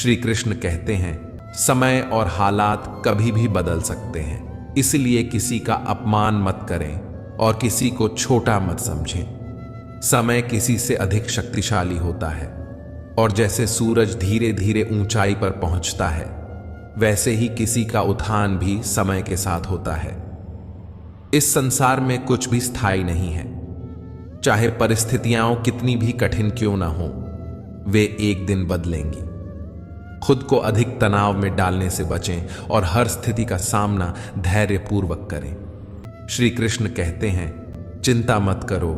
श्री कृष्ण कहते हैं, समय और हालात कभी भी बदल सकते हैं, इसलिए किसी का अपमान मत करें और किसी को छोटा मत समझें। समय किसी से अधिक शक्तिशाली होता है और जैसे सूरज धीरे धीरे ऊंचाई पर पहुंचता है, वैसे ही किसी का उत्थान भी समय के साथ होता है। इस संसार में कुछ भी स्थायी नहीं है। चाहे परिस्थितियां कितनी भी कठिन क्यों ना हो, वे एक दिन बदलेंगी। खुद को अधिक तनाव में डालने से बचें और हर स्थिति का सामना धैर्यपूर्वक करें। श्री कृष्ण कहते हैं, चिंता मत करो,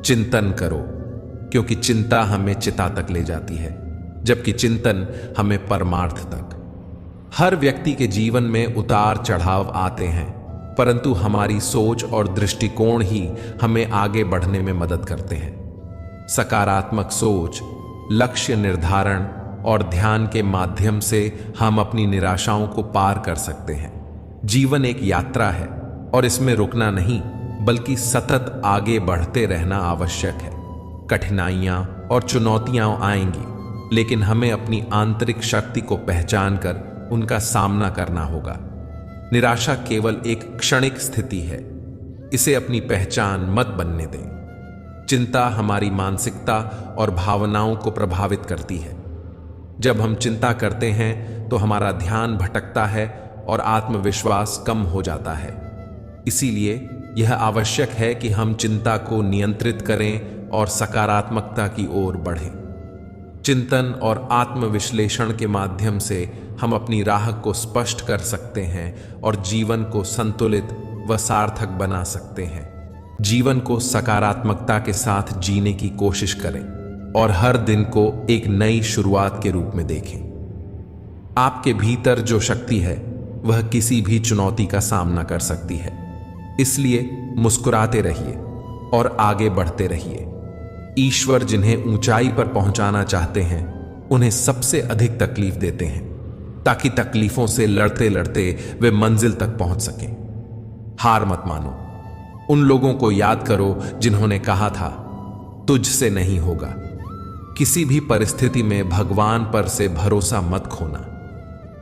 चिंतन करो, क्योंकि चिंता हमें चिता तक ले जाती है, जबकि चिंतन हमें परमार्थ तक। हर व्यक्ति के जीवन में उतार चढ़ाव आते हैं, परंतु हमारी सोच और दृष्टिकोण ही हमें आगे बढ़ने में मदद करते हैं। सकारात्मक सोच, लक्ष्य निर्धारण और ध्यान के माध्यम से हम अपनी निराशाओं को पार कर सकते हैं। जीवन एक यात्रा है और इसमें रुकना नहीं, बल्कि सतत आगे बढ़ते रहना आवश्यक है। कठिनाइयां और चुनौतियां आएंगी, लेकिन हमें अपनी आंतरिक शक्ति को पहचान कर उनका सामना करना होगा। निराशा केवल एक क्षणिक स्थिति है, इसे अपनी पहचान मत बनने दें। चिंता हमारी मानसिकता और भावनाओं को प्रभावित करती है। जब हम चिंता करते हैं तो हमारा ध्यान भटकता है और आत्मविश्वास कम हो जाता है। इसीलिए यह आवश्यक है कि हम चिंता को नियंत्रित करें और सकारात्मकता की ओर बढ़ें। चिंतन और आत्मविश्लेषण के माध्यम से हम अपनी राह को स्पष्ट कर सकते हैं और जीवन को संतुलित व सार्थक बना सकते हैं। जीवन को सकारात्मकता के साथ जीने की कोशिश करें और हर दिन को एक नई शुरुआत के रूप में देखें। आपके भीतर जो शक्ति है, वह किसी भी चुनौती का सामना कर सकती है। इसलिए मुस्कुराते रहिए और आगे बढ़ते रहिए। ईश्वर जिन्हें ऊंचाई पर पहुंचाना चाहते हैं, उन्हें सबसे अधिक तकलीफ देते हैं, ताकि तकलीफों से लड़ते लड़ते वे मंजिल तक पहुंच सकें। हार मत मानो। उन लोगों को याद करो जिन्होंने कहा था, तुझसे नहीं होगा। किसी भी परिस्थिति में भगवान पर से भरोसा मत खोना।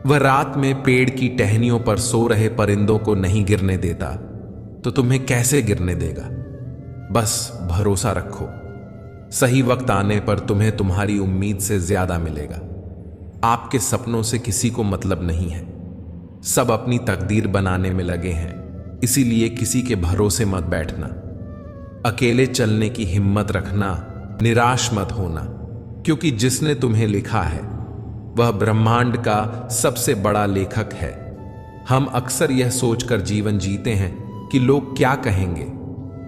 वह रात में पेड़ की टहनियों पर सो रहे परिंदों को नहीं गिरने देता, तो तुम्हें कैसे गिरने देगा? बस भरोसा रखो। सही वक्त आने पर तुम्हें तुम्हारी उम्मीद से ज्यादा मिलेगा। आपके सपनों से किसी को मतलब नहीं है। सब अपनी तकदीर बनाने में लगे हैं, इसीलिए किसी के भरोसे मत बैठना। अकेले चलने की हिम्मत रखना, निराश मत होना, क्योंकि जिसने तुम्हें लिखा है वह ब्रह्मांड का सबसे बड़ा लेखक है। हम अक्सर यह सोचकर जीवन जीते हैं कि लोग क्या कहेंगे,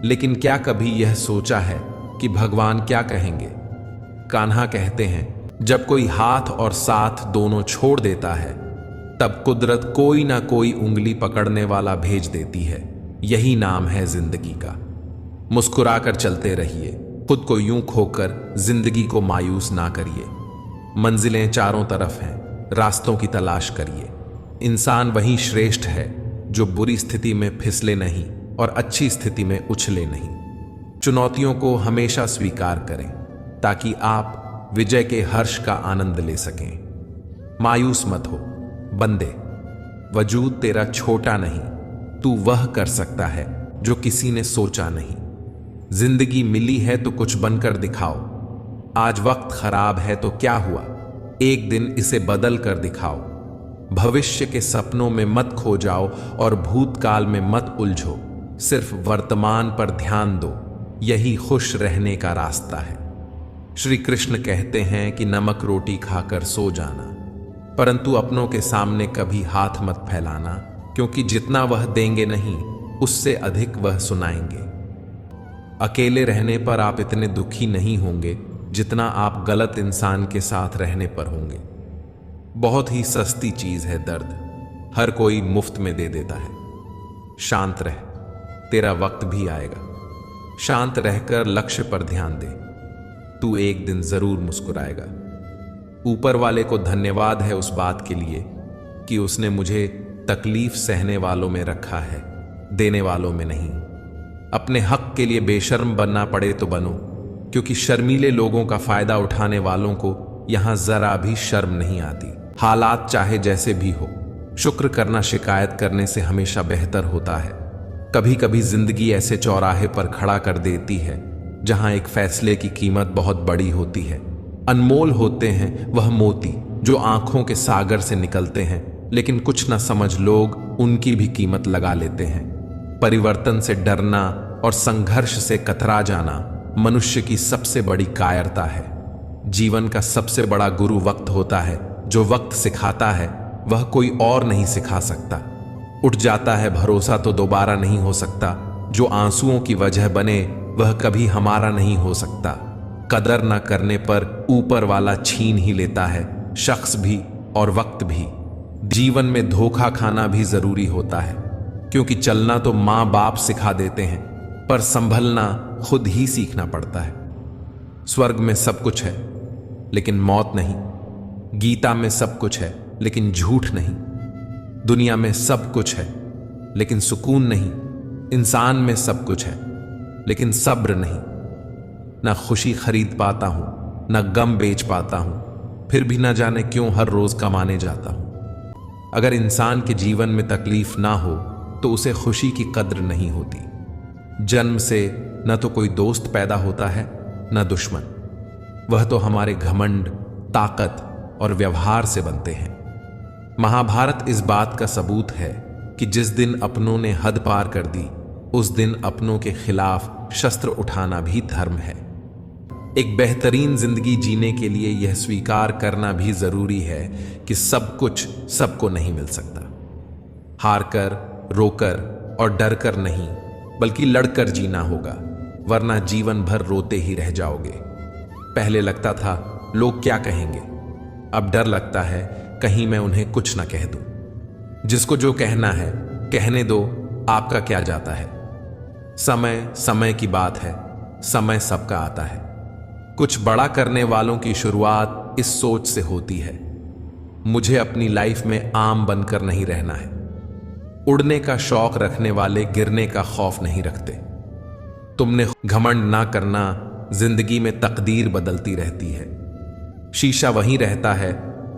लेकिन क्या कभी यह सोचा है कि भगवान क्या कहेंगे? कान्हा कहते हैं, जब कोई हाथ और साथ दोनों छोड़ देता है, तब कुदरत कोई ना कोई उंगली पकड़ने वाला भेज देती है। यही नाम है जिंदगी का। मुस्कुराकर चलते रहिए, खुद को यूं खोकर जिंदगी को मायूस ना करिए। मंजिलें चारों तरफ हैं, रास्तों की तलाश करिए। इंसान वही श्रेष्ठ है जो बुरी स्थिति में फिसले नहीं और अच्छी स्थिति में उछले नहीं। चुनौतियों को हमेशा स्वीकार करें, ताकि आप विजय के हर्ष का आनंद ले सकें। मायूस मत हो बंदे, वजूद तेरा छोटा नहीं, तू वह कर सकता है जो किसी ने सोचा नहीं। जिंदगी मिली है तो कुछ बनकर दिखाओ। आज वक्त खराब है तो क्या हुआ, एक दिन इसे बदल कर दिखाओ। भविष्य के सपनों में मत खो जाओ और भूतकाल में मत उलझो। सिर्फ वर्तमान पर ध्यान दो, यही खुश रहने का रास्ता है। श्री कृष्ण कहते हैं कि नमक रोटी खाकर सो जाना, परंतु अपनों के सामने कभी हाथ मत फैलाना, क्योंकि जितना वह देंगे नहीं, उससे अधिक वह सुनाएंगे। अकेले रहने पर आप इतने दुखी नहीं होंगे जितना आप गलत इंसान के साथ रहने पर होंगे। बहुत ही सस्ती चीज है दर्द, हर कोई मुफ्त में दे देता है। शांत रह, तेरा वक्त भी आएगा। शांत रहकर लक्ष्य पर ध्यान दे, तू एक दिन जरूर मुस्कुराएगा। ऊपर वाले को धन्यवाद है उस बात के लिए कि उसने मुझे तकलीफ सहने वालों में रखा है, देने वालों में नहीं। अपने हक के लिए बेशर्म बनना पड़े तो बनो, क्योंकि शर्मीले लोगों का फायदा उठाने वालों को यहां जरा भी शर्म नहीं आती। हालात चाहे जैसे भी हो, शुक्र करना शिकायत करने से हमेशा बेहतर होता है। कभी कभी जिंदगी ऐसे चौराहे पर खड़ा कर देती है जहां एक फैसले की कीमत बहुत बड़ी होती है। अनमोल होते हैं वह मोती जो आंखों के सागर से निकलते हैं, लेकिन कुछ न समझ लोग उनकी भी कीमत लगा लेते हैं। परिवर्तन से डरना और संघर्ष से कतरा जाना मनुष्य की सबसे बड़ी कायरता है। जीवन का सबसे बड़ा गुरु वक्त होता है। जो वक्त सिखाता है वह कोई और नहीं सिखा सकता। उठ जाता है भरोसा तो दोबारा नहीं हो सकता। जो आंसुओं की वजह बने वह कभी हमारा नहीं हो सकता। कदर न करने पर ऊपर वाला छीन ही लेता है, शख्स भी और वक्त भी। जीवन में धोखा खाना भी जरूरी होता है, क्योंकि चलना तो माँ बाप सिखा देते हैं, पर संभलना खुद ही सीखना पड़ता है। स्वर्ग में सब कुछ है लेकिन मौत नहीं। गीता में सब कुछ है लेकिन झूठ नहीं। दुनिया में सब कुछ है लेकिन सुकून नहीं। इंसान में सब कुछ है लेकिन सब्र नहीं। ना खुशी खरीद पाता हूं, ना गम बेच पाता हूं, फिर भी ना जाने क्यों हर रोज कमाने जाता हूं। अगर इंसान के जीवन में तकलीफ ना हो तो उसे खुशी की कद्र नहीं होती। जन्म से न तो कोई दोस्त पैदा होता है न दुश्मन। वह तो हमारे घमंड, ताकत और व्यवहार से बनते हैं। महाभारत इस बात का सबूत है कि जिस दिन अपनों ने हद पार कर दी, उस दिन अपनों के खिलाफ शस्त्र उठाना भी धर्म है। एक बेहतरीन जिंदगी जीने के लिए यह स्वीकार करना भी जरूरी है कि सब कुछ सबको नहीं मिल सकता। हार कर, रोकर और डर कर नहीं, बल्कि लड़कर जीना होगा, वरना जीवन भर रोते ही रह जाओगे। पहले लगता था लोग क्या कहेंगे, अब डर लगता है कहीं मैं उन्हें कुछ ना कह दूं। जिसको जो कहना है कहने दो, आपका क्या जाता है। समय समय की बात है, समय सबका आता है। कुछ बड़ा करने वालों की शुरुआत इस सोच से होती है, मुझे अपनी लाइफ में आम बनकर नहीं रहना है। उड़ने का शौक रखने वाले गिरने का खौफ नहीं रखते। तुमने घमंड ना करना, जिंदगी में तकदीर बदलती रहती है। शीशा वहीं रहता है,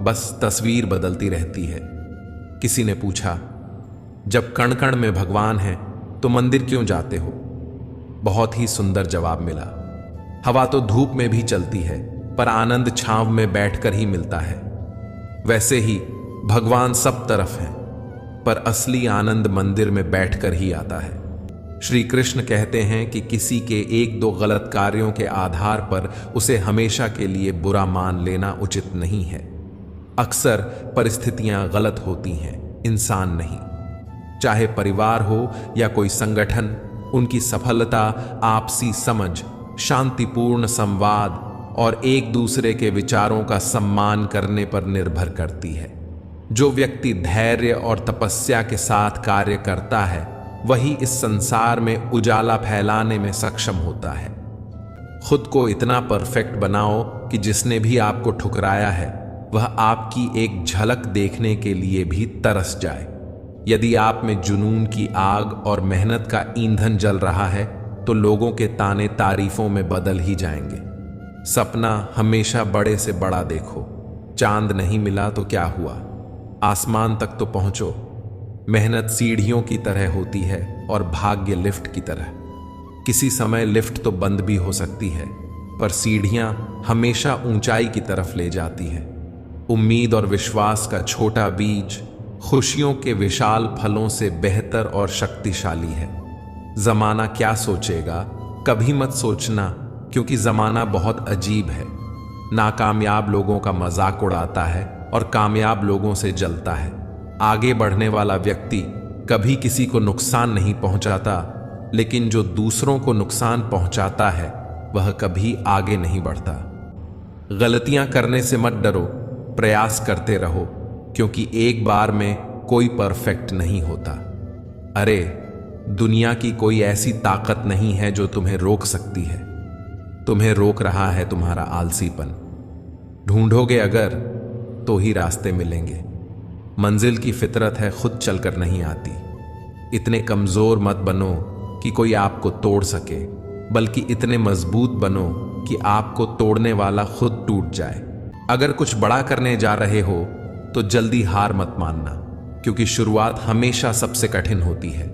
बस तस्वीर बदलती रहती है। किसी ने पूछा, जब कण कण में भगवान है तो मंदिर क्यों जाते हो? बहुत ही सुंदर जवाब मिला, हवा तो धूप में भी चलती है, पर आनंद छांव में बैठकर ही मिलता है। वैसे ही भगवान सब तरफ है, पर असली आनंद मंदिर में बैठकर ही आता है। श्री कृष्ण कहते हैं कि किसी के एक दो गलत कार्यों के आधार पर उसे हमेशा के लिए बुरा मान लेना उचित नहीं है। अक्सर परिस्थितियां गलत होती हैं, इंसान नहीं। चाहे परिवार हो या कोई संगठन, उनकी सफलता आपसी समझ, शांतिपूर्ण संवाद और एक दूसरे के विचारों का सम्मान करने पर निर्भर करती है। जो व्यक्ति धैर्य और तपस्या के साथ कार्य करता है, वही इस संसार में उजाला फैलाने में सक्षम होता है। खुद को इतना परफेक्ट बनाओ कि जिसने भी आपको ठुकराया है वह आपकी एक झलक देखने के लिए भी तरस जाए। यदि आप में जुनून की आग और मेहनत का ईंधन जल रहा है तो लोगों के ताने तारीफों में बदल ही जाएंगे। सपना हमेशा बड़े से बड़ा देखो। चांद नहीं मिला तो क्या हुआ, आसमान तक तो पहुंचो। मेहनत सीढ़ियों की तरह होती है और भाग्य लिफ्ट की तरह। किसी समय लिफ्ट तो बंद भी हो सकती है, पर सीढ़ियां हमेशा ऊंचाई की तरफ ले जाती हैं। उम्मीद और विश्वास का छोटा बीज खुशियों के विशाल फलों से बेहतर और शक्तिशाली है। जमाना क्या सोचेगा कभी मत सोचना, क्योंकि जमाना बहुत अजीब है। नाकामयाब लोगों का मजाक उड़ाता है और कामयाब लोगों से जलता है। आगे बढ़ने वाला व्यक्ति कभी किसी को नुकसान नहीं पहुंचाता, लेकिन जो दूसरों को नुकसान पहुंचाता है वह कभी आगे नहीं बढ़ता। गलतियां करने से मत डरो, प्रयास करते रहो, क्योंकि एक बार में कोई परफेक्ट नहीं होता। अरे, दुनिया की कोई ऐसी ताकत नहीं है जो तुम्हें रोक सकती है। तुम्हें रोक रहा है तुम्हारा आलसीपन। ढूंढोगे अगर तो ही रास्ते मिलेंगे। मंजिल की फितरत है खुद चलकर नहीं आती। इतने कमजोर मत बनो कि कोई आपको तोड़ सके, बल्कि इतने मजबूत बनो कि आपको तोड़ने वाला खुद टूट जाए। अगर कुछ बड़ा करने जा रहे हो तो जल्दी हार मत मानना, क्योंकि शुरुआत हमेशा सबसे कठिन होती है।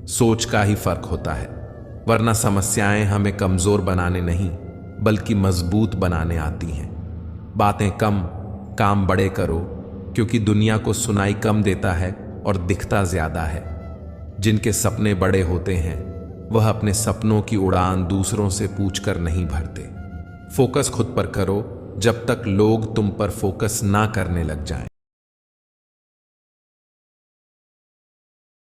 सोच का ही फर्क होता है, वरना समस्याएं हमें कमजोर बनाने नहीं बल्कि मजबूत बनाने आती हैं। बातें कम, काम बड़े करो, क्योंकि दुनिया को सुनाई कम देता है और दिखता ज्यादा है। जिनके सपने बड़े होते हैं वह अपने सपनों की उड़ान दूसरों से पूछकर नहीं भरते। फोकस खुद पर करो जब तक लोग तुम पर फोकस ना करने लग जाएं।